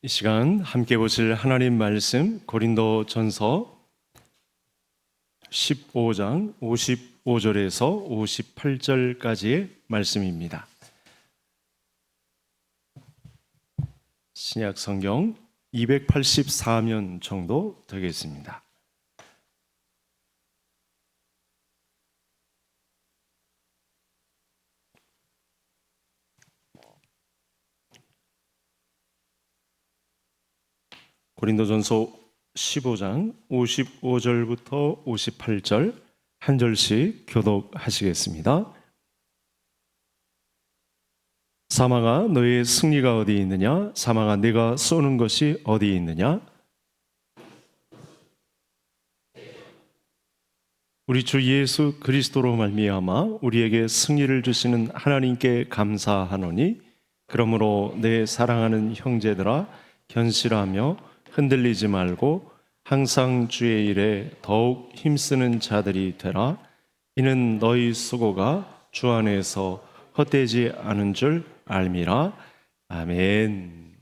이 시간 함께 보실 하나님 말씀 고린도전서 15장 55절에서 58절까지의 말씀입니다. 신약 성경 284면 정도 되겠습니다. 고린도전서 15장 55절부터 58절 한 절씩 교독하시겠습니다. 사망아 너의 승리가 어디 있느냐? 사망아 네가 쏘는 것이 어디 있느냐? 우리 주 예수 그리스도로 말미암아 우리에게 승리를 주시는 하나님께 감사하노니 그러므로 내 사랑하는 형제들아 견실하며 흔들리지 말고 항상 주의 일에 더욱 힘쓰는 자들이 되라. 이는 너희 수고가 주 안에서 헛되지 않은 줄 알미라. 아멘.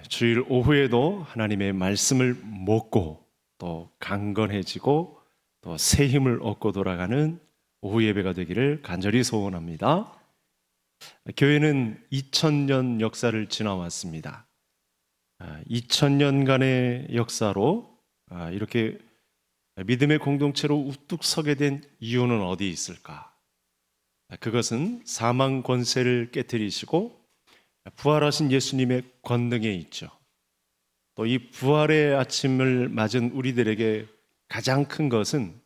주일 오후에도 하나님의 말씀을 먹고 또 강건해지고 또 새 힘을 얻고 돌아가는 오후 예배가 되기를 간절히 소원합니다. 교회는 2000년 역사를 지나왔습니다. 2000년간의 역사로 이렇게 믿음의 공동체로 우뚝 서게 된 이유는 어디 있을까? 그것은 사망 권세를 깨뜨리시고 부활하신 예수님의 권능에 있죠. 또 이 부활의 아침을 맞은 우리들에게 가장 큰 것은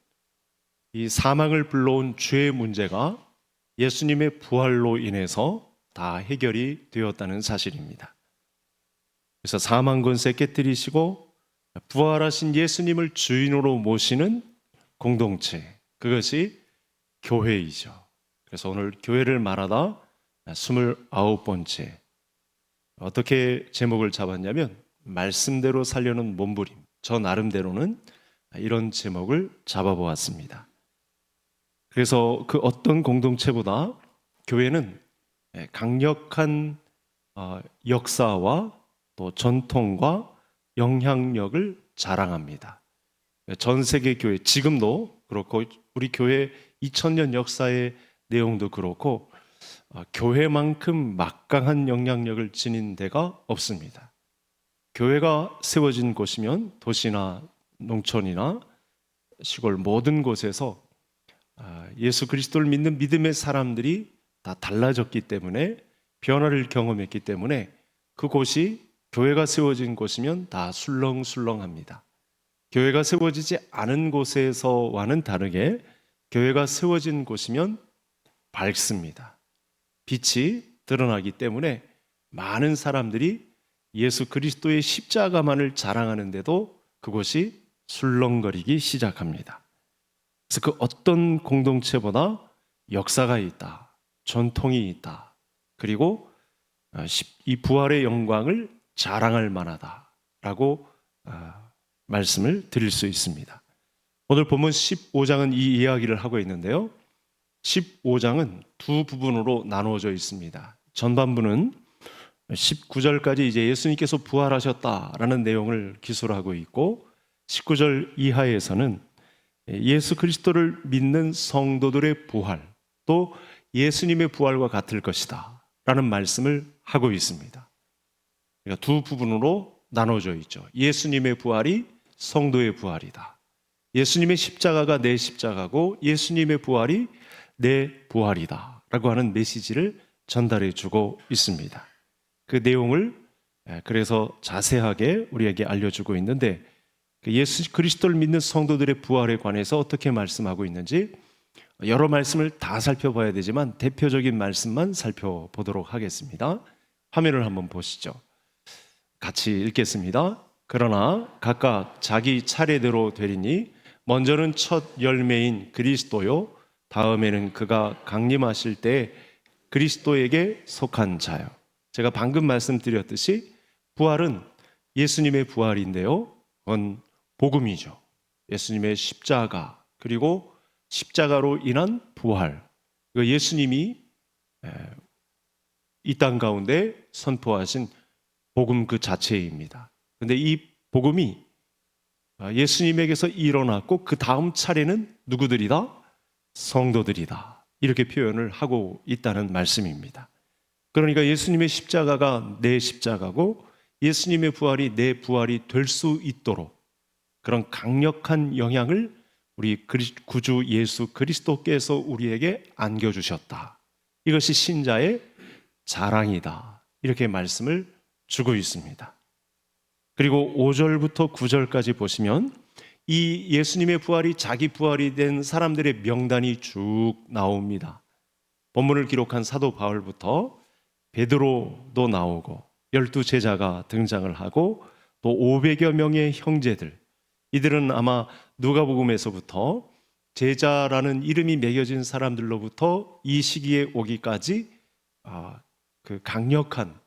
이 사망을 불러온 죄의 문제가 예수님의 부활로 인해서 다 해결이 되었다는 사실입니다. 그래서 사망 권세 깨뜨리시고 부활하신 예수님을 주인으로 모시는 공동체, 그것이 교회이죠. 그래서 오늘 교회를 말하다 29번째 어떻게 제목을 잡았냐면 말씀대로 살려는 몸부림. 저 나름대로는 이런 제목을 잡아보았습니다. 그래서 그 어떤 공동체보다 교회는 강력한 역사와 또 전통과 영향력을 자랑합니다. 전 세계 교회, 지금도 그렇고 우리 교회 2000년 역사의 내용도 그렇고 교회만큼 막강한 영향력을 지닌 데가 없습니다. 교회가 세워진 곳이면 도시나 농촌이나 시골 모든 곳에서 예수 그리스도를 믿는 믿음의 사람들이 다 달라졌기 때문에 변화를 경험했기 때문에 그곳이 교회가 세워진 곳이면 다 술렁술렁합니다. 교회가 세워지지 않은 곳에서와는 다르게 교회가 세워진 곳이면 밝습니다. 빛이 드러나기 때문에 많은 사람들이 예수 그리스도의 십자가만을 자랑하는데도 그곳이 술렁거리기 시작합니다. 그래서 그 어떤 공동체보다 역사가 있다, 전통이 있다, 그리고 이 부활의 영광을 자랑할 만하다라고 말씀을 드릴 수 있습니다. 오늘 본문 15장은 이 이야기를 하고 있는데요. 15장은 두 부분으로 나누어져 있습니다. 전반부는 19절까지 이제 예수님께서 부활하셨다라는 내용을 기술하고 있고 19절 이하에서는 예수 그리스도를 믿는 성도들의 부활, 또 예수님의 부활과 같을 것이다 라는 말씀을 하고 있습니다. 그러니까 두 부분으로 나눠져 있죠. 예수님의 부활이 성도의 부활이다. 예수님의 십자가가 내 십자가고 예수님의 부활이 내 부활이다 라고 하는 메시지를 전달해 주고 있습니다. 그 내용을 그래서 자세하게 우리에게 알려주고 있는데 예수 그리스도를 믿는 성도들의 부활에 관해서 어떻게 말씀하고 있는지 여러 말씀을 다 살펴봐야 되지만 대표적인 말씀만 살펴보도록 하겠습니다. 화면을 한번 보시죠. 같이 읽겠습니다. 그러나 각각 자기 차례대로 되리니 먼저는 첫 열매인 그리스도요 다음에는 그가 강림하실 때 그리스도에게 속한 자요. 제가 방금 말씀드렸듯이 부활은 예수님의 부활인데요, 그건 복음이죠. 예수님의 십자가, 그리고 십자가로 인한 부활. 예수님이 이 땅 가운데 선포하신 복음 그 자체입니다. 근데 이 복음이 예수님에게서 일어났고 그 다음 차례는 누구들이다? 성도들이다. 이렇게 표현을 하고 있다는 말씀입니다. 그러니까 예수님의 십자가가 내 십자가고 예수님의 부활이 내 부활이 될 수 있도록 그런 강력한 영향을 우리 구주 예수 그리스도께서 우리에게 안겨주셨다. 이것이 신자의 자랑이다. 이렇게 말씀을 주고 있습니다. 그리고 5절부터 9절까지 보시면 이 예수님의 부활이 자기 부활이 된 사람들의 명단이 쭉 나옵니다. 본문을 기록한 사도 바울부터 베드로도 나오고 12제자가 등장을 하고 또 500여 명의 형제들, 이들은 아마 누가복음에서부터 제자라는 이름이 매겨진 사람들로부터 이 시기에 오기까지 그 강력한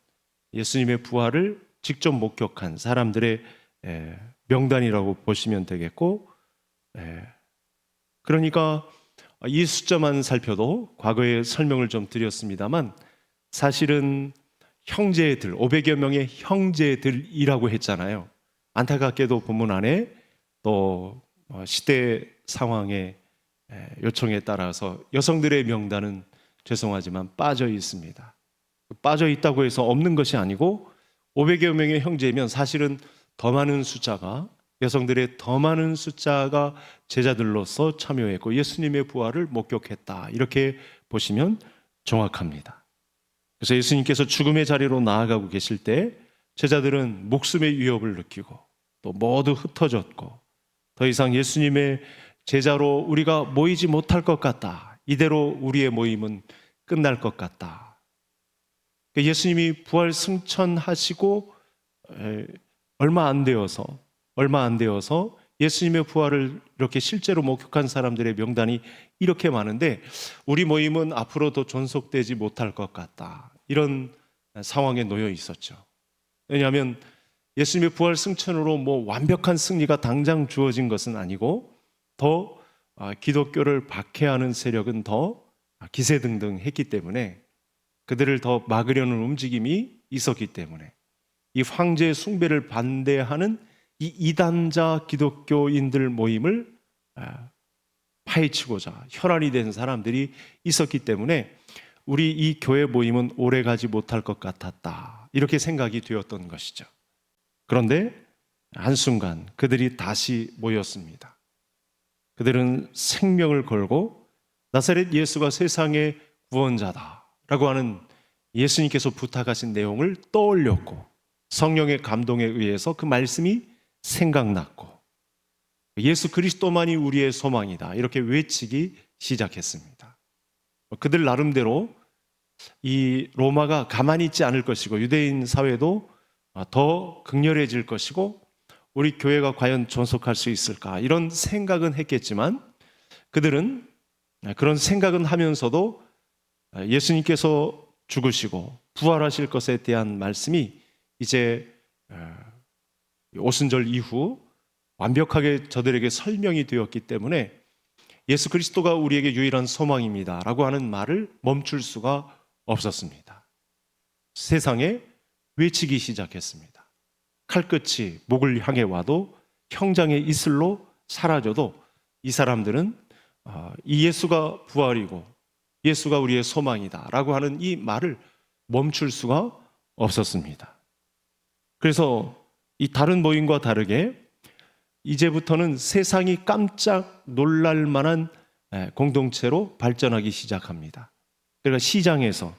예수님의 부활을 직접 목격한 사람들의 명단이라고 보시면 되겠고, 그러니까 이 숫자만 살펴도 과거에 설명을 좀 드렸습니다만 사실은 형제들, 500여 명의 형제들이라고 했잖아요. 안타깝게도 본문 안에 또 시대 상황의 요청에 따라서 여성들의 명단은 죄송하지만 빠져 있습니다. 빠져 있다고 해서 없는 것이 아니고 500여 명의 형제면 사실은 더 많은 숫자가, 여성들의 더 많은 숫자가 제자들로서 참여했고 예수님의 부활을 목격했다. 이렇게 보시면 정확합니다. 그래서 예수님께서 죽음의 자리로 나아가고 계실 때 제자들은 목숨의 위협을 느끼고 또 모두 흩어졌고 더 이상 예수님의 제자로 우리가 모이지 못할 것 같다. 이대로 우리의 모임은 끝날 것 같다. 예수님이 부활 승천하시고 얼마 안 되어서 예수님의 부활을 이렇게 실제로 목격한 사람들의 명단이 이렇게 많은데 우리 모임은 앞으로 더 존속되지 못할 것 같다. 이런 상황에 놓여 있었죠. 왜냐하면 예수님의 부활 승천으로 완벽한 승리가 당장 주어진 것은 아니고 더 기독교를 박해하는 세력은 더 기세등등했기 때문에 그들을 더 막으려는 움직임이 있었기 때문에 이 황제 숭배를 반대하는 이 이단자 기독교인들 모임을 파헤치고자 혈안이 된 사람들이 있었기 때문에 우리 이 교회 모임은 오래가지 못할 것 같았다. 이렇게 생각이 되었던 것이죠. 그런데 한순간 그들이 다시 모였습니다. 그들은 생명을 걸고 나사렛 예수가 세상의 구원자다라고 하는 예수님께서 부탁하신 내용을 떠올렸고 성령의 감동에 의해서 그 말씀이 생각났고 예수 그리스도만이 우리의 소망이다 이렇게 외치기 시작했습니다. 그들 나름대로 이 로마가 가만히 있지 않을 것이고 유대인 사회도 더 극렬해질 것이고 우리 교회가 과연 존속할 수 있을까 이런 생각은 했겠지만 그들은 그런 생각은 하면서도 예수님께서 죽으시고 부활하실 것에 대한 말씀이 이제 오순절 이후 완벽하게 저들에게 설명이 되었기 때문에 예수 그리스도가 우리에게 유일한 소망입니다 라고 하는 말을 멈출 수가 없었습니다. 세상에 외치기 시작했습니다. 칼끝이 목을 향해 와도 형장의 이슬로 사라져도 이 사람들은 이 예수가 부활이고 예수가 우리의 소망이다 라고 하는 이 말을 멈출 수가 없었습니다. 그래서 이 다른 모임과 다르게 이제부터는 세상이 깜짝 놀랄 만한 공동체로 발전하기 시작합니다. 그러니까 시장에서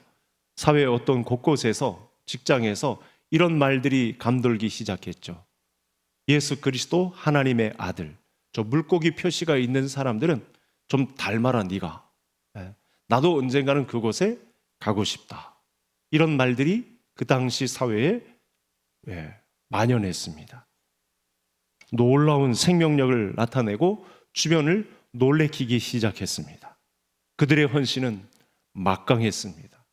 사회 어떤 곳곳에서 직장에서 이런 말들이 감돌기 시작했죠. 예수 그리스도 하나님의 아들. 저 물고기 표시가 있는 사람들은 좀 닮아라 네가. 나도 언젠가는 그곳에 가고 싶다. 이런 말들이 그 당시 사회에 만연했습니다. 놀라운 생명력을 나타내고 주변을 놀래키기 시작했습니다. 그들의 헌신은 막강했습니다.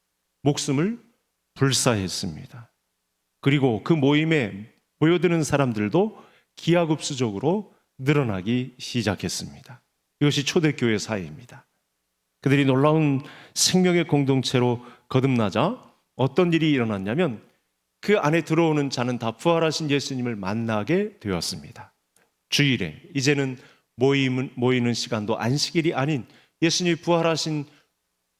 목숨을 불사했습니다. 그리고 그 모임에 모여드는 사람들도 기하급수적으로 늘어나기 시작했습니다. 이것이 초대교회 사회입니다. 그들이 놀라운 생명의 공동체로 거듭나자 어떤 일이 일어났냐면 그 안에 들어오는 자는 다 부활하신 예수님을 만나게 되었습니다. 주일에 이제는 모이는 시간도 안식일이 아닌 예수님이 부활하신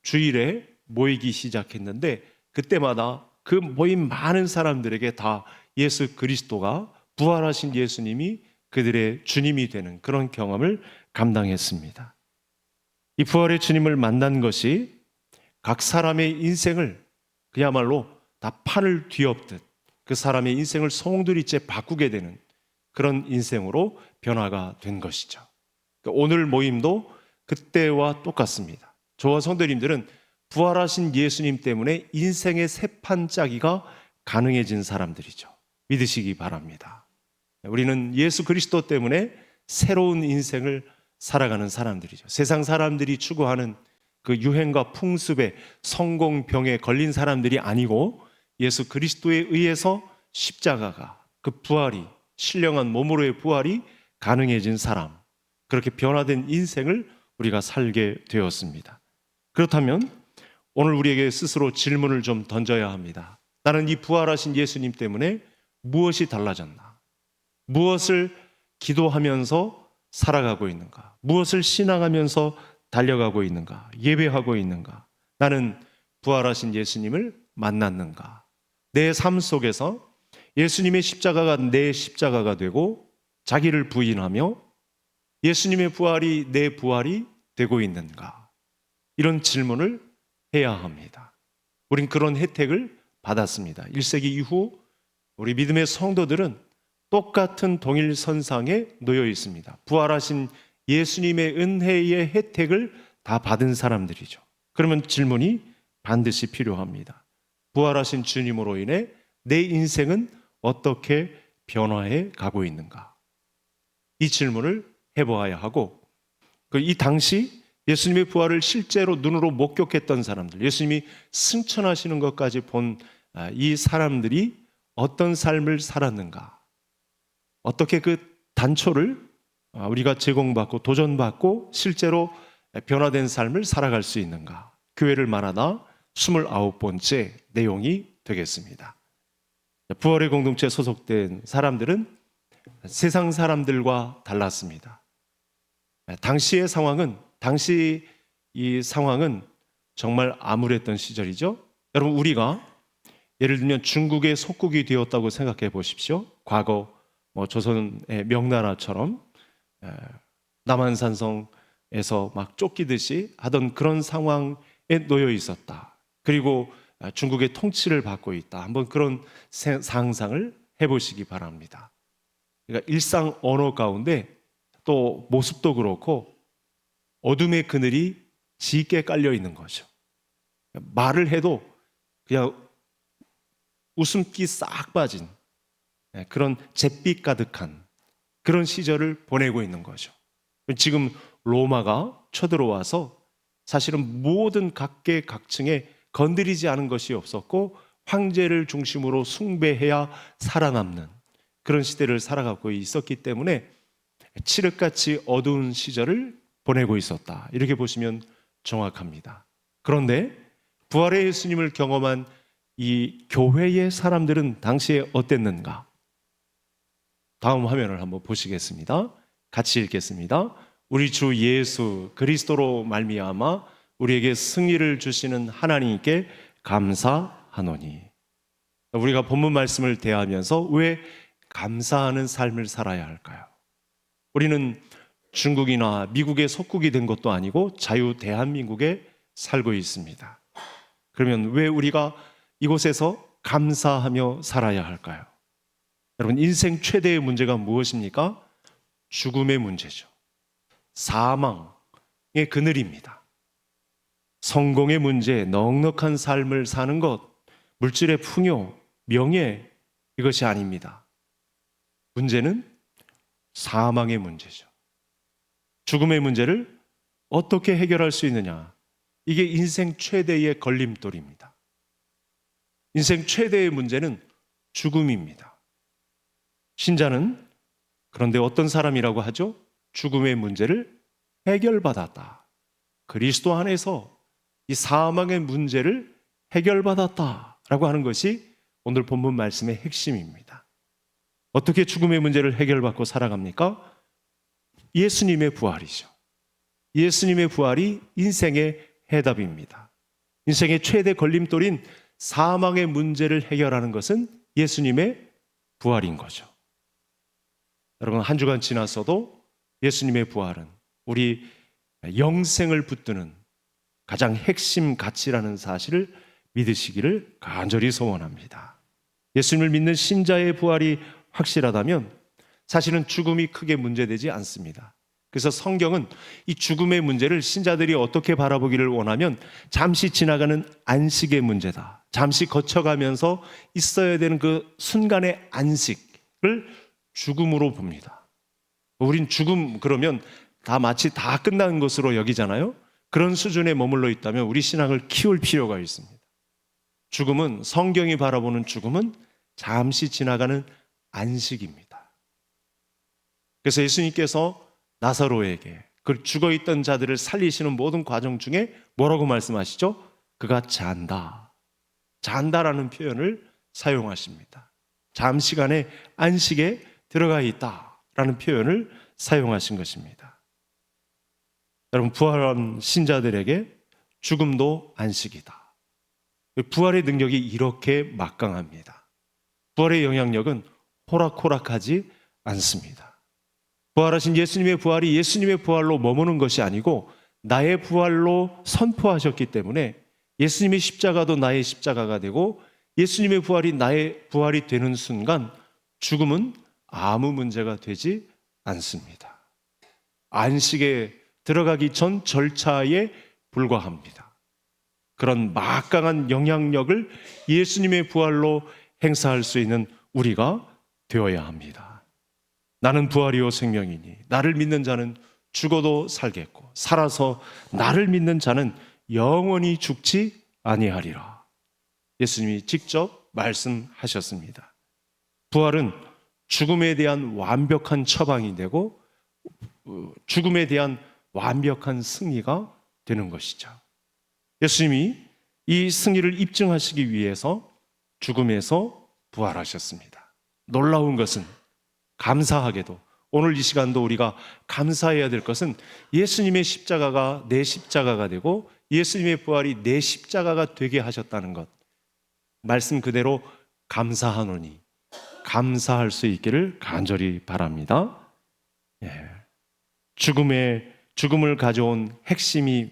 주일에 모이기 시작했는데, 그때마다 그 모인 많은 사람들에게 다 예수 그리스도가, 부활하신 예수님이 그들의 주님이 되는 그런 경험을 감당했습니다. 이 부활의 주님을 만난 것이 각 사람의 인생을 그야말로 다 판을 뒤엎듯 그 사람의 인생을 송두리째 바꾸게 되는 그런 인생으로 변화가 된 것이죠. 오늘 모임도 그때와 똑같습니다. 저와 성도님들은 부활하신 예수님 때문에 인생의 새 판짜기가 가능해진 사람들이죠. 믿으시기 바랍니다. 우리는 예수 그리스도 때문에 새로운 인생을 살아가는 사람들이죠. 세상 사람들이 추구하는 그 유행과 풍습에 성공병에 걸린 사람들이 아니고, 예수 그리스도에 의해서 십자가가, 그 부활이, 신령한 몸으로의 부활이 가능해진 사람, 그렇게 변화된 인생을 우리가 살게 되었습니다. 그렇다면 오늘 우리에게 스스로 질문을 좀 던져야 합니다. 나는 이 부활하신 예수님 때문에 무엇이 달라졌나? 무엇을 기도하면서 살아가고 있는가? 무엇을 신앙하면서 달려가고 있는가? 예배하고 있는가? 나는 부활하신 예수님을 만났는가? 내 삶 속에서 예수님의 십자가가 내 십자가가 되고 자기를 부인하며 예수님의 부활이 내 부활이 되고 있는가? 이런 질문을 해야 합니다. 우린 그런 혜택을 받았습니다. 1세기 이후 우리 믿음의 성도들은 똑같은 동일선상에 놓여 있습니다. 부활하신 예수님의 은혜의 혜택을 다 받은 사람들이죠. 그러면 질문이 반드시 필요합니다. 부활하신 주님으로 인해 내 인생은 어떻게 변화해 가고 있는가? 이 질문을 해보아야 하고, 이 당시 예수님의 부활을 실제로 눈으로 목격했던 사람들, 예수님이 승천하시는 것까지 본 이 사람들이 어떤 삶을 살았는가? 어떻게 그 단초를 우리가 제공받고 도전받고 실제로 변화된 삶을 살아갈 수 있는가? 교회를 말하다 29번째 내용이 되겠습니다. 부활의 공동체에 소속된 사람들은 세상 사람들과 달랐습니다. 당시 이 상황은 정말 암울했던 시절이죠. 여러분, 우리가 예를 들면 중국의 속국이 되었다고 생각해 보십시오. 과거 조선의 명나라처럼 남한산성에서 막 쫓기듯이 하던 그런 상황에 놓여 있었다. 그리고 중국의 통치를 받고 있다. 한번 그런 상상을 해보시기 바랍니다. 그러니까 일상 언어 가운데 또 모습도 그렇고 어둠의 그늘이 짙게 깔려 있는 거죠. 말을 해도 그냥 웃음기 싹 빠진 그런 잿빛 가득한 그런 시절을 보내고 있는 거죠. 지금 로마가 쳐들어와서 사실은 모든 각계각층에 건드리지 않은 것이 없었고 황제를 중심으로 숭배해야 살아남는 그런 시대를 살아가고 있었기 때문에 칠흑같이 어두운 시절을 보내고 있었다. 이렇게 보시면 정확합니다. 그런데 부활의 예수님을 경험한 이 교회의 사람들은 당시에 어땠는가? 다음 화면을 한번 보시겠습니다. 같이 읽겠습니다. 우리 주 예수 그리스도로 말미암아 우리에게 승리를 주시는 하나님께 감사하노니. 우리가 본문 말씀을 대하면서 왜 감사하는 삶을 살아야 할까요? 우리는 중국이나 미국의 속국이 된 것도 아니고 자유 대한민국에 살고 있습니다. 그러면 왜 우리가 이곳에서 감사하며 살아야 할까요? 여러분, 인생 최대의 문제가 무엇입니까? 죽음의 문제죠. 사망의 그늘입니다. 성공의 문제, 넉넉한 삶을 사는 것, 물질의 풍요, 명예, 이것이 아닙니다. 문제는 사망의 문제죠. 죽음의 문제를 어떻게 해결할 수 있느냐? 이게 인생 최대의 걸림돌입니다. 인생 최대의 문제는 죽음입니다. 신자는 그런데 어떤 사람이라고 하죠? 죽음의 문제를 해결받았다. 그리스도 안에서 이 사망의 문제를 해결받았다라고 하는 것이 오늘 본문 말씀의 핵심입니다. 어떻게 죽음의 문제를 해결받고 살아갑니까? 예수님의 부활이죠. 예수님의 부활이 인생의 해답입니다. 인생의 최대 걸림돌인 사망의 문제를 해결하는 것은 예수님의 부활인 거죠. 여러분, 한 주간 지났어도 예수님의 부활은 우리 영생을 붙드는 가장 핵심 가치라는 사실을 믿으시기를 간절히 소원합니다. 예수님을 믿는 신자의 부활이 확실하다면 사실은 죽음이 크게 문제되지 않습니다. 그래서 성경은 이 죽음의 문제를 신자들이 어떻게 바라보기를 원하면 잠시 지나가는 안식의 문제다. 잠시 거쳐가면서 있어야 되는 그 순간의 안식을 죽음으로 봅니다. 우린 죽음 그러면 다 마치 다 끝난 것으로 여기잖아요. 그런 수준에 머물러 있다면 우리 신앙을 키울 필요가 있습니다. 죽음은, 성경이 바라보는 죽음은 잠시 지나가는 안식입니다. 그래서 예수님께서 나사로에게 그 죽어있던 자들을 살리시는 모든 과정 중에 뭐라고 말씀하시죠? 그가 잔다. 잔다라는 표현을 사용하십니다. 잠시간의 안식에 들어가 있다라는 표현을 사용하신 것입니다. 여러분, 부활한 신자들에게 죽음도 안식이다. 부활의 능력이 이렇게 막강합니다. 부활의 영향력은 호락호락하지 않습니다. 부활하신 예수님의 부활이 예수님의 부활로 머무는 것이 아니고 나의 부활로 선포하셨기 때문에 예수님의 십자가도 나의 십자가가 되고 예수님의 부활이 나의 부활이 되는 순간 죽음은 아무 문제가 되지 않습니다. 안식에 들어가기 전 절차에 불과합니다. 그런 막강한 영향력을 예수님의 부활로 행사할 수 있는 우리가 되어야 합니다. 나는 부활이요 생명이니 나를 믿는 자는 죽어도 살겠고 살아서 나를 믿는 자는 영원히 죽지 아니하리라. 예수님이 직접 말씀하셨습니다. 부활은 죽음에 대한 완벽한 처방이 되고 죽음에 대한 완벽한 승리가 되는 것이죠. 예수님이 이 승리를 입증하시기 위해서 죽음에서 부활하셨습니다. 놀라운 것은 감사하게도 오늘 이 시간도 우리가 감사해야 될 것은 예수님의 십자가가 내 십자가가 되고 예수님의 부활이 내 십자가가 되게 하셨다는 것. 말씀 그대로 감사하노니 감사할 수 있기를 간절히 바랍니다. 죽음을 가져온 핵심이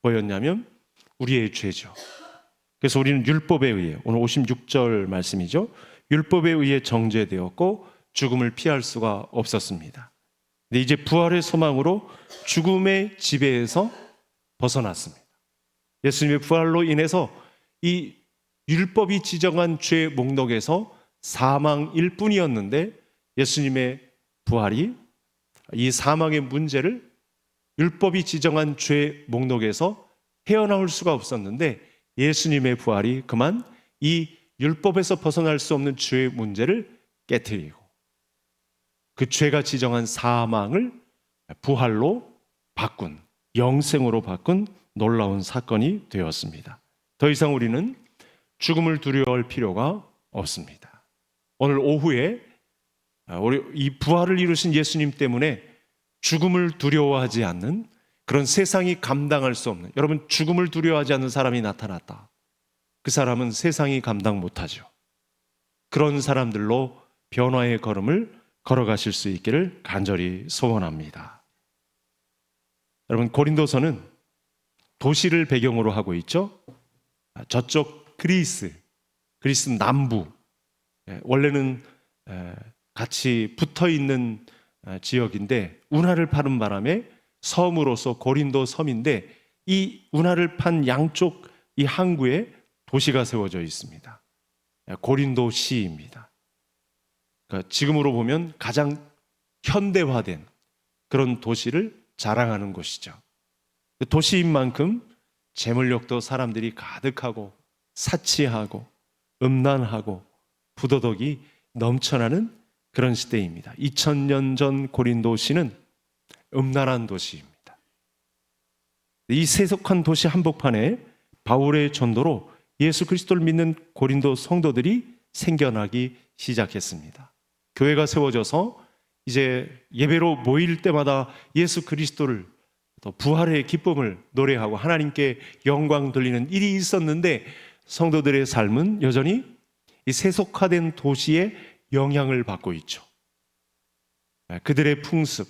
뭐였냐면 우리의 죄죠. 그래서 우리는 율법에 의해, 오늘 56절 말씀이죠. 율법에 의해 정죄되었고 죽음을 피할 수가 없었습니다. 근데 이제 부활의 소망으로 죽음의 지배에서 벗어났습니다. 예수님의 부활로 인해서 이 율법이 지정한 죄 목록에서 사망일 뿐이었는데 예수님의 부활이 이 사망의 문제를 율법이 지정한 죄 목록에서 헤어나올 수가 없었는데 예수님의 부활이 그만 이 율법에서 벗어날 수 없는 죄의 문제를 깨트리고 그 죄가 지정한 사망을 부활로 바꾼, 영생으로 바꾼 놀라운 사건이 되었습니다. 더 이상 우리는 죽음을 두려워할 필요가 없습니다. 오늘 오후에 우리 이 부활을 이루신 예수님 때문에 죽음을 두려워하지 않는 그런 세상이 감당할 수 없는, 여러분 죽음을 두려워하지 않는 사람이 나타났다. 그 사람은 세상이 감당 못하죠. 그런 사람들로 변화의 걸음을 걸어가실 수 있기를 간절히 소원합니다. 여러분, 고린도서는 도시를 배경으로 하고 있죠. 저쪽 그리스 남부, 원래는 같이 붙어있는 지역인데 운하를 파는 바람에 섬으로서 고린도 섬인데 이 운하를 판 양쪽 이 항구에 도시가 세워져 있습니다. 고린도시입니다. 그러니까 지금으로 보면 가장 현대화된 그런 도시를 자랑하는 곳이죠. 도시인 만큼 재물력도 사람들이 가득하고 사치하고 음란하고 부도덕이 넘쳐나는 그런 시대입니다. 2000년 전 고린도시는 음란한 도시입니다. 이 세속한 도시 한복판에 바울의 전도로 예수 그리스도를 믿는 고린도 성도들이 생겨나기 시작했습니다. 교회가 세워져서 이제 예배로 모일 때마다 예수 그리스도를, 또 부활의 기쁨을 노래하고 하나님께 영광 돌리는 일이 있었는데, 성도들의 삶은 여전히 이 세속화된 도시의 영향을 받고 있죠. 그들의 풍습,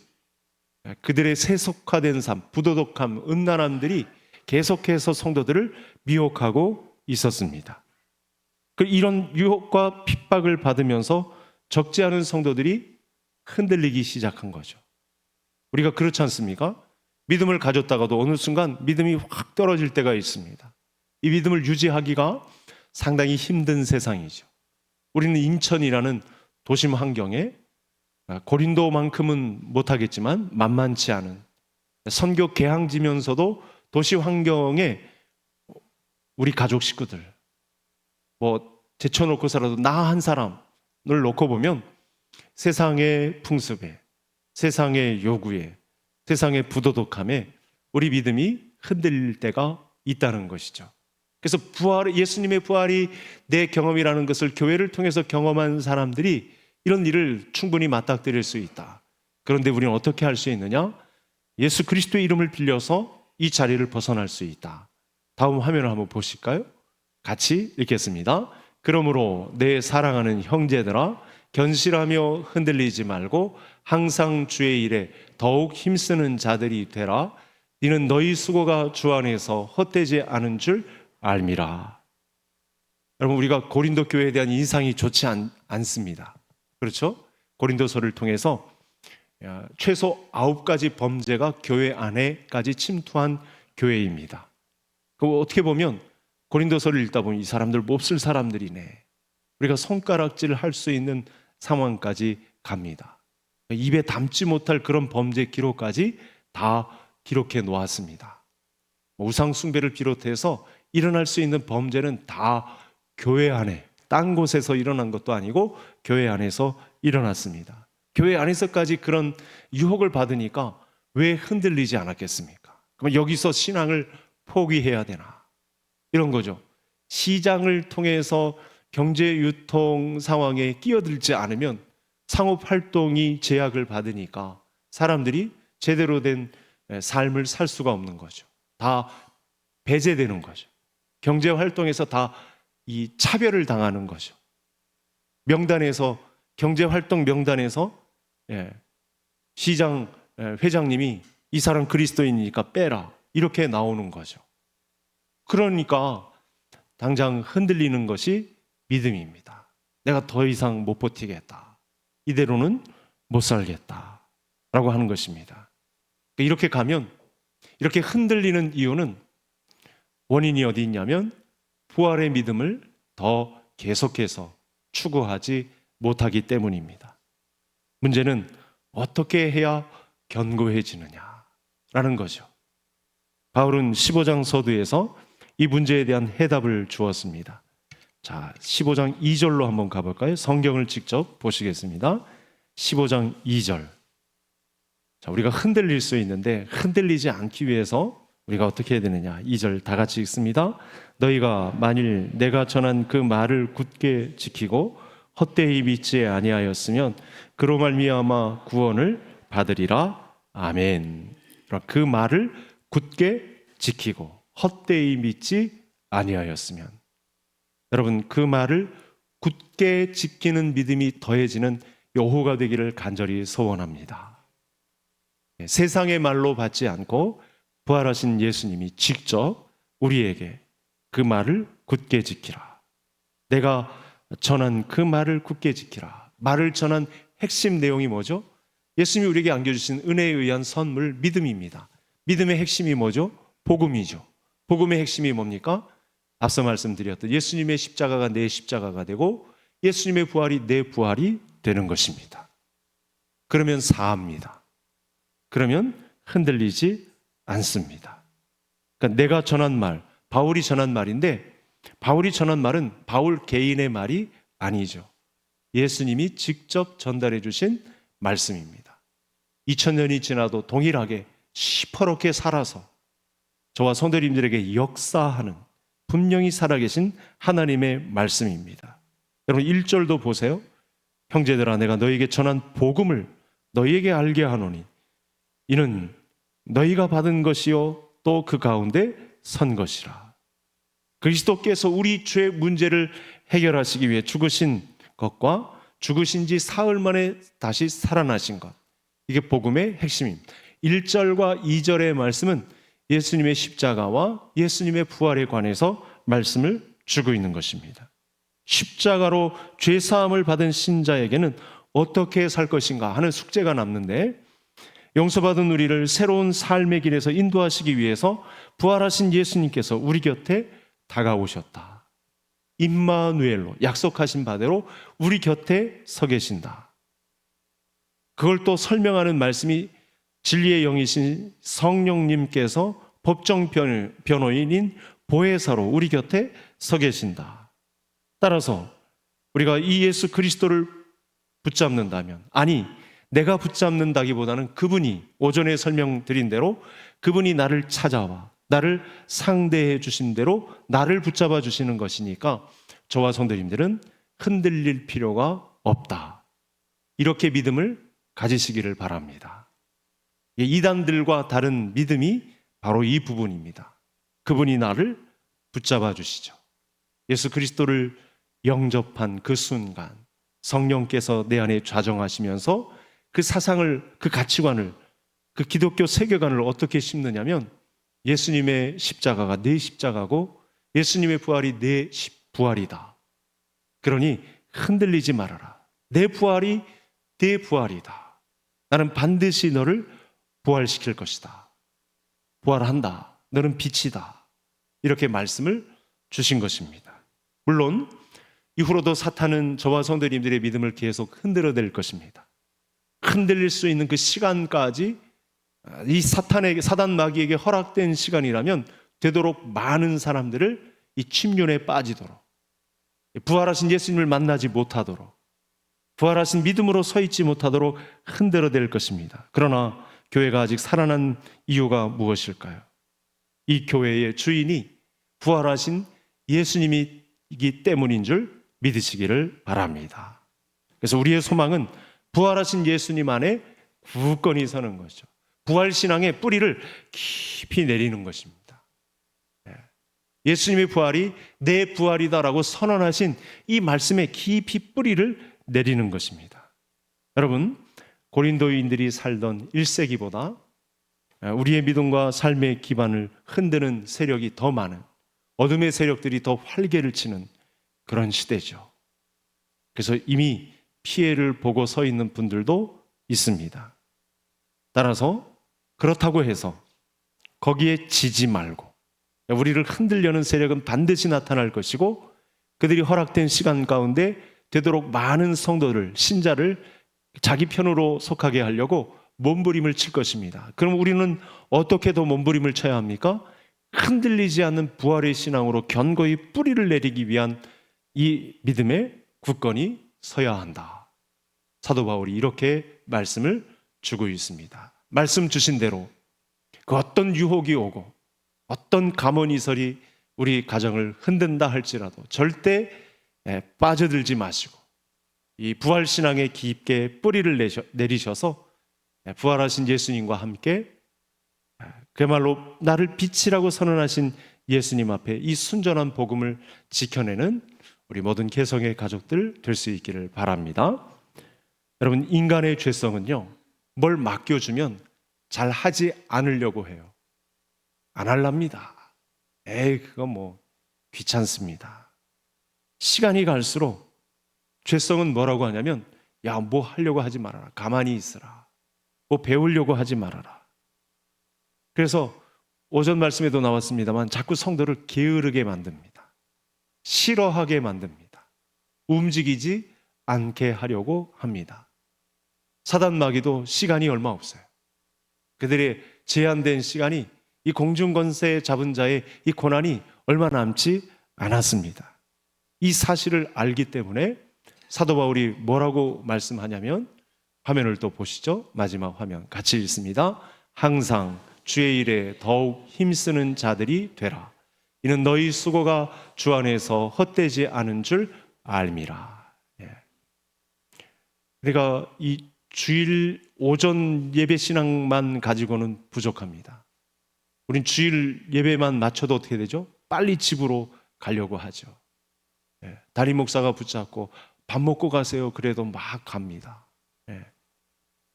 그들의 세속화된 삶, 부도덕함, 음란함들이 계속해서 성도들을 미혹하고 있었습니다. 이런 유혹과 핍박을 받으면서 적지 않은 성도들이 흔들리기 시작한 거죠. 우리가 그렇지 않습니까? 믿음을 가졌다가도 어느 순간 믿음이 확 떨어질 때가 있습니다. 이 믿음을 유지하기가 상당히 힘든 세상이죠. 우리는 인천이라는 도심 환경에 고린도만큼은 못하겠지만 만만치 않은, 선교 개항지면서도 도시 환경에 우리 가족 식구들 제쳐놓고서라도 나 한 사람을 놓고 보면 세상의 풍습에, 세상의 요구에, 세상의 부도덕함에 우리 믿음이 흔들릴 때가 있다는 것이죠. 그래서 예수님의 부활이 내 경험이라는 것을 교회를 통해서 경험한 사람들이 이런 일을 충분히 맞닥뜨릴 수 있다. 그런데 우리는 어떻게 할 수 있느냐? 예수 그리스도의 이름을 빌려서 이 자리를 벗어날 수 있다. 다음 화면을 한번 보실까요? 같이 읽겠습니다. 그러므로 내 사랑하는 형제들아, 견실하며 흔들리지 말고 항상 주의 일에 더욱 힘쓰는 자들이 되라. 이는 너희 수고가 주 안에서 헛되지 않은 줄 알미라. 여러분, 우리가 고린도 교회에 대한 인상이 좋지 않습니다. 그렇죠? 고린도서를 통해서 최소 9가지 범죄가 교회 안에까지 침투한 교회입니다. 어떻게 보면 고린도서를 읽다 보면 이 사람들 몹쓸 사람들이네, 우리가 손가락질을 할 수 있는 상황까지 갑니다. 입에 담지 못할 그런 범죄 기록까지 다 기록해 놓았습니다. 우상 숭배를 비롯해서 일어날 수 있는 범죄는 다 교회 안에, 딴 곳에서 일어난 것도 아니고 교회 안에서 일어났습니다. 교회 안에서까지 그런 유혹을 받으니까 왜 흔들리지 않았겠습니까? 그럼 여기서 신앙을 포기해야 되나? 이런 거죠. 시장을 통해서 경제 유통 상황에 끼어들지 않으면 상업 활동이 제약을 받으니까 사람들이 제대로 된 삶을 살 수가 없는 거죠. 다 배제되는 거죠. 경제 활동에서 다 이 차별을 당하는 거죠. 명단에서, 경제 활동 명단에서 시장 회장님이 이 사람 그리스도인이니까 빼라, 이렇게 나오는 거죠. 그러니까 당장 흔들리는 것이 믿음입니다. 내가 더 이상 못 버티겠다, 이대로는 못 살겠다 라고 하는 것입니다. 이렇게 가면, 이렇게 흔들리는 이유는, 원인이 어디 있냐면 부활의 믿음을 더 계속해서 추구하지 못하기 때문입니다. 문제는 어떻게 해야 견고해지느냐라는 거죠. 바울은 15장 서두에서 이 문제에 대한 해답을 주었습니다. 자, 15장 2절로 한번 가볼까요? 성경을 직접 보시겠습니다. 15장 2절. 자, 우리가 흔들릴 수 있는데 흔들리지 않기 위해서 우리가 어떻게 해야 되느냐? 2절 다 같이 읽습니다. 너희가 만일 내가 전한 그 말을 굳게 지키고 헛되이 믿지 아니하였으면 그로 말미암아 구원을 받으리라. 아멘. 그 말을 굳게 지키고 헛되이 믿지 아니하였으면, 여러분, 그 말을 굳게 지키는 믿음이 더해지는 여호가 되기를 간절히 소원합니다. 세상의 말로 받지 않고 부활하신 예수님이 직접 우리에게 그 말을 굳게 지키라, 내가 전한 그 말을 굳게 지키라. 말을 전한 핵심 내용이 뭐죠? 예수님이 우리에게 안겨주신 은혜에 의한 선물, 믿음입니다. 믿음의 핵심이 뭐죠? 복음이죠. 복음의 핵심이 뭡니까? 앞서 말씀드렸던 예수님의 십자가가 내 십자가가 되고 예수님의 부활이 내 부활이 되는 것입니다. 그러면 사합니다. 그러면 흔들리지 않습니다. 그러니까 내가 전한 말, 바울이 전한 말인데, 바울이 전한 말은 바울 개인의 말이 아니죠. 예수님이 직접 전달해 주신 말씀입니다. 2000년이 지나도 동일하게 시퍼렇게 살아서 저와 성도님들에게 역사하는, 분명히 살아계신 하나님의 말씀입니다. 여러분 1절도 보세요. 형제들아 내가 너희에게 전한 복음을 너희에게 알게 하노니 이는 너희가 받은 것이요 또 그 가운데 선 것이라. 그리스도께서 우리 죄의 문제를 해결하시기 위해 죽으신 것과 죽으신 지 사흘 만에 다시 살아나신 것, 이게 복음의 핵심입니다. 1절과 2절의 말씀은 예수님의 십자가와 예수님의 부활에 관해서 말씀을 주고 있는 것입니다. 십자가로 죄사함을 받은 신자에게는 어떻게 살 것인가 하는 숙제가 남는데, 용서받은 우리를 새로운 삶의 길에서 인도하시기 위해서 부활하신 예수님께서 우리 곁에 다가오셨다. 임마누엘로 약속하신 바대로 우리 곁에 서 계신다. 그걸 또 설명하는 말씀이 진리의 영이신 성령님께서 법정 변호인인 보혜사로 우리 곁에 서 계신다. 따라서 우리가 이 예수 그리스도를 붙잡는다면, 아니 내가 붙잡는다기보다는 그분이 오전에 설명드린 대로 그분이 나를 찾아와 나를 상대해 주신 대로 나를 붙잡아 주시는 것이니까 저와 성도님들은 흔들릴 필요가 없다. 이렇게 믿음을 가지시기를 바랍니다. 이단들과 다른 믿음이 바로 이 부분입니다. 그분이 나를 붙잡아 주시죠. 예수 그리스도를 영접한 그 순간 성령께서 내 안에 좌정하시면서 그 사상을, 그 가치관을, 그 기독교 세계관을 어떻게 심느냐면, 예수님의 십자가가 내 십자가고 예수님의 부활이 내 부활이다. 그러니 흔들리지 말아라. 내 부활이 내 부활이다. 나는 반드시 너를 부활시킬 것이다. 부활한다. 너는 빛이다. 이렇게 말씀을 주신 것입니다. 물론 이후로도 사탄은 저와 성도님들의 믿음을 계속 흔들어댈 것입니다. 흔들릴 수 있는 그 시간까지 이 사단 마귀에게 허락된 시간이라면 되도록 많은 사람들을 이 침륜에 빠지도록, 부활하신 예수님을 만나지 못하도록, 부활하신 믿음으로 서 있지 못하도록 흔들어댈 것입니다. 그러나 교회가 아직 살아난 이유가 무엇일까요? 이 교회의 주인이 부활하신 예수님이기 때문인 줄 믿으시기를 바랍니다. 그래서 우리의 소망은 부활하신 예수님 안에 굳건히 서는 것이죠. 부활신앙의 뿌리를 깊이 내리는 것입니다. 예수님의 부활이 내 부활이다라고 선언하신 이 말씀에 깊이 뿌리를 내리는 것입니다. 여러분, 고린도인들이 살던 1세기보다 우리의 믿음과 삶의 기반을 흔드는 세력이 더 많은, 어둠의 세력들이 더 활개를 치는 그런 시대죠. 그래서 이미 피해를 보고 서 있는 분들도 있습니다. 따라서 그렇다고 해서 거기에 지지 말고, 우리를 흔들려는 세력은 반드시 나타날 것이고 그들이 허락된 시간 가운데 되도록 많은 성도를, 신자를 자기 편으로 속하게 하려고 몸부림을 칠 것입니다. 그럼 우리는 어떻게 더 몸부림을 쳐야 합니까? 흔들리지 않는 부활의 신앙으로 견고히 뿌리를 내리기 위한 이 믿음에 굳건히 서야 한다. 사도 바울이 이렇게 말씀을 주고 있습니다. 말씀 주신 대로 그 어떤 유혹이 오고 어떤 가문이설이 우리 가정을 흔든다 할지라도 절대 빠져들지 마시고 이 부활신앙에 깊게 뿌리를 내리셔서 부활하신 예수님과 함께 그야말로 나를 빛이라고 선언하신 예수님 앞에 이 순전한 복음을 지켜내는 우리 모든 개성의 가족들 될 수 있기를 바랍니다. 여러분, 인간의 죄성은요, 뭘 맡겨주면 잘 하지 않으려고 해요. 안 할랍니다. 그거 뭐 귀찮습니다. 시간이 갈수록 죄성은 뭐라고 하냐면, 야, 뭐 하려고 하지 말아라. 가만히 있으라. 뭐 배우려고 하지 말아라. 그래서 오전 말씀에도 나왔습니다만 자꾸 성도를 게으르게 만듭니다. 싫어하게 만듭니다. 움직이지 않게 하려고 합니다. 사단 마귀도 시간이 얼마 없어요. 그들의 제한된 시간이, 이 공중권세 잡은 자의 이 고난이 얼마 남지 않았습니다. 이 사실을 알기 때문에 사도 바울이 뭐라고 말씀하냐면, 화면을 또 보시죠. 마지막 화면 같이 읽습니다. 항상 주의 일에 더욱 힘쓰는 자들이 되라. 이는 너희 수고가 주 안에서 헛되지 않은 줄 알미라. 그러니까 이 주일 오전 예배 신앙만 가지고는 부족합니다. 우린 주일 예배만 맞춰도 어떻게 되죠? 빨리 집으로 가려고 하죠. 담임 목사가 붙잡고 밥 먹고 가세요. 그래도 막 갑니다.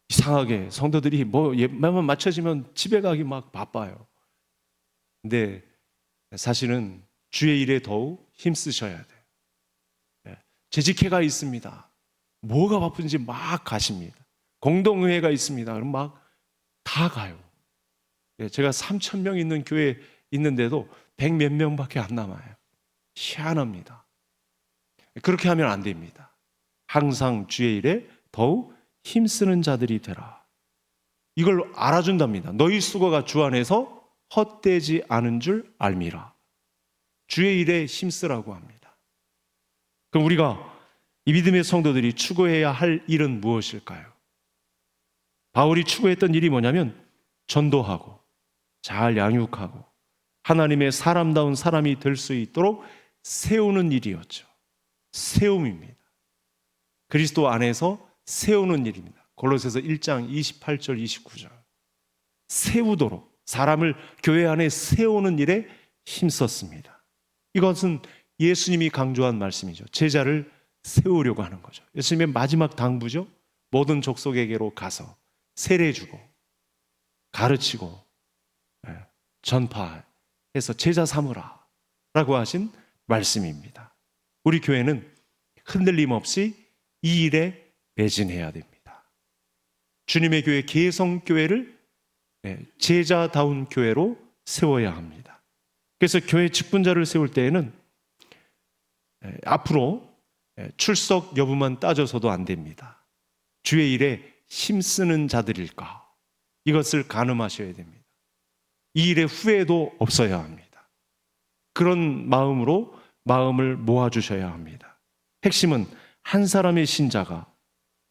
이상하게 성도들이 뭐 예배만 맞춰지면 집에 가기 막 바빠요. 근데 사실은 주의 일에 더욱 힘쓰셔야 돼요. 재직회가 있습니다. 뭐가 바쁜지 막 가십니다. 공동회가 있습니다. 그럼 막 다 가요. 제가 3,000명 있는 교회 있는데도 100 몇 명밖에 안 남아요. 희한합니다. 그렇게 하면 안 됩니다. 항상 주의 일에 더욱 힘쓰는 자들이 되라. 이걸 알아준답니다. 너희 수고가 주 안에서 헛되지 않은 줄 알미라. 주의 일에 힘쓰라고 합니다. 그럼 우리가 이 믿음의 성도들이 추구해야 할 일은 무엇일까요? 바울이 추구했던 일이 뭐냐면 전도하고 잘 양육하고 하나님의 사람다운 사람이 될 수 있도록 세우는 일이었죠. 세움입니다. 그리스도 안에서 세우는 일입니다. 골로새서 1장 28절 29절. 세우도록 사람을 교회 안에 세우는 일에 힘썼습니다. 이것은 예수님이 강조한 말씀이죠. 제자를 세우려고 하는 거죠. 예수님의 마지막 당부죠. 모든 족속에게로 가서 세례주고 가르치고 전파해서 제자 삼으라 라고 하신 말씀입니다. 우리 교회는 흔들림 없이 이 일에 매진해야 됩니다. 주님의 교회 개성교회를 제자다운 교회로 세워야 합니다. 그래서 교회 직분자를 세울 때에는 앞으로 출석 여부만 따져서도 안 됩니다. 주의 일에 힘쓰는 자들일까? 이것을 가늠하셔야 됩니다. 이 일에 후회도 없어야 합니다. 그런 마음으로 마음을 모아주셔야 합니다. 핵심은 한 사람의 신자가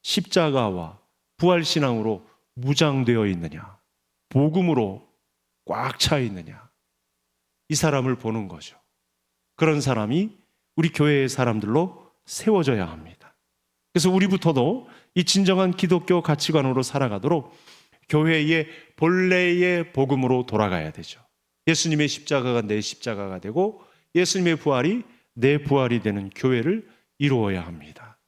십자가와 부활신앙으로 무장되어 있느냐, 복음으로 꽉 차 있느냐, 이 사람을 보는 거죠. 그런 사람이 우리 교회의 사람들로 세워져야 합니다. 그래서 우리부터도 이 진정한 기독교 가치관으로 살아가도록 교회의 본래의 복음으로 돌아가야 되죠. 예수님의 십자가가 내 십자가가 되고 예수님의 부활이 내 부활이 되는 교회를 이루어야 합니다.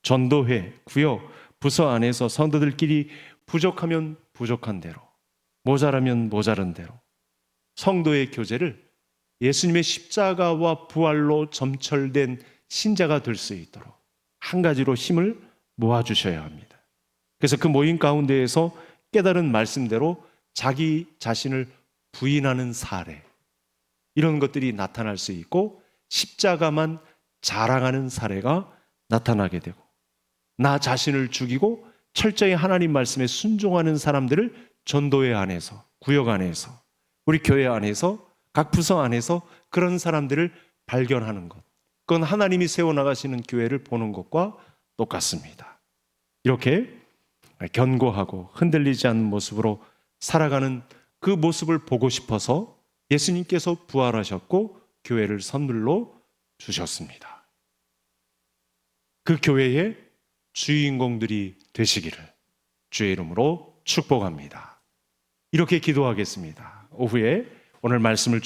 전도회, 구역, 부서 안에서 성도들끼리 부족하면 부족한 대로, 모자라면 모자란 대로 성도의 교제를 예수님의 십자가와 부활로 점철된 신자가 될 수 있도록 한 가지로 힘을 모아주셔야 합니다. 그래서 그 모임 가운데에서 깨달은 말씀대로 자기 자신을 부인하는 사례, 이런 것들이 나타날 수 있고 십자가만 자랑하는 사례가 나타나게 되고 나 자신을 죽이고 철저히 하나님 말씀에 순종하는 사람들을 전도회 안에서, 구역 안에서, 우리 교회 안에서, 각 부서 안에서 그런 사람들을 발견하는 것, 그건 하나님이 세워나가시는 교회를 보는 것과 똑같습니다. 이렇게 견고하고 흔들리지 않는 모습으로 살아가는 그 모습을 보고 싶어서 예수님께서 부활하셨고 교회를 선물로 주셨습니다. 그 교회의 주인공들이 되시기를 주의 이름으로 축복합니다. 이렇게 기도하겠습니다. 오후에 오늘 말씀을